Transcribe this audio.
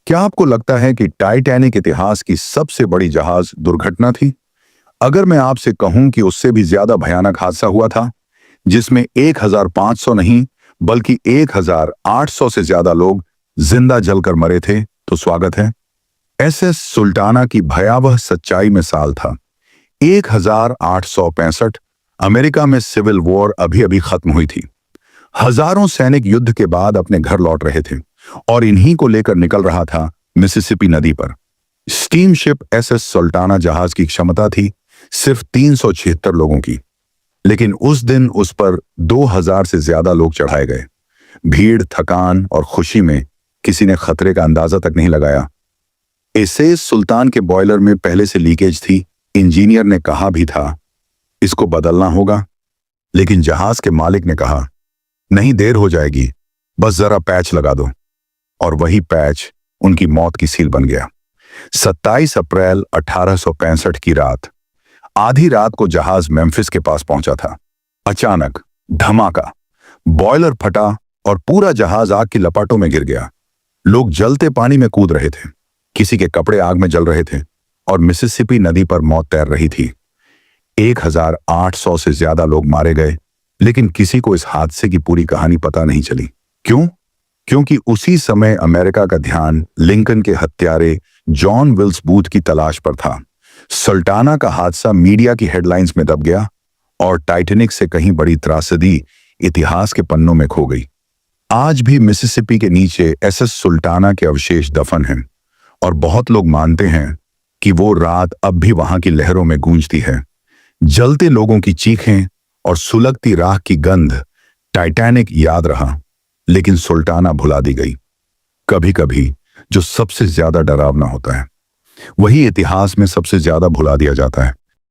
क्या आपको लगता है कि टाइटैनिक इतिहास की सबसे बड़ी जहाज दुर्घटना थी? अगर मैं आपसे कहूं कि उससे भी ज्यादा भयानक हादसा हुआ था, जिसमें 1500 नहीं बल्कि 1800 से ज्यादा लोग जिंदा जलकर मरे थे, तो स्वागत है। एसएस सुल्ताना की भयावह सच्चाई में साल था 1865। अमेरिका में सिविल वॉर अभी अभी खत्म हुई थी। हजारों सैनिक युद्ध के बाद अपने घर लौट रहे थे और इन्हीं को लेकर निकल रहा था मिसिसिपी नदी पर। स्टीमशिप एसएस सुल्ताना जहाज की क्षमता थी सिर्फ 376 लोगों की, लेकिन उस दिन उस पर 2000 से ज्यादा लोग चढ़ाए गए। भीड़, थकान और खुशी में किसी ने खतरे का अंदाजा तक नहीं लगाया। एसएस सुल्तान के बॉयलर में पहले से लीकेज थी। इंजीनियर ने कहा भी था इसको बदलना होगा, लेकिन जहाज के मालिक ने कहा नहीं, देर हो जाएगी, बस जरा पैच लगा दो। और वही पैच उनकी मौत की सील बन गया। 27 अप्रैल 1865 की रात, आधी रात को जहाज मेम्फिस के पास पहुंचा था। अचानक धमाका, बॉयलर फटा और पूरा जहाज आग की लपटों में गिर गया। लोग जलते पानी में कूद रहे थे, किसी के कपड़े आग में जल रहे थे और मिसिसिपी नदी पर मौत तैर रही थी। 1800 से ज्यादा लोग मारे गए, लेकिन किसी को इस हादसे की पूरी कहानी पता नहीं चली। क्यों? क्योंकि उसी समय अमेरिका का ध्यान लिंकन के हत्यारे जॉन विल्स बूथ की तलाश पर था। सुल्ताना का हादसा मीडिया की हेडलाइंस में दब गया और टाइटैनिक से कहीं बड़ी त्रासदी इतिहास के पन्नों में खो गई। आज भी मिसिसिपी के नीचे एसएस सुल्ताना के अवशेष दफन हैं और बहुत लोग मानते हैं कि वो रात अब भी वहां की लहरों में गूंजती है। जलते लोगों की चीखें और सुलगती राख की गंध। टाइटैनिक याद रहा, लेकिन सुल्ताना भुला दी गई। कभी कभी जो सबसे ज्यादा डरावना होता है, वही इतिहास में सबसे ज्यादा भुला दिया जाता है।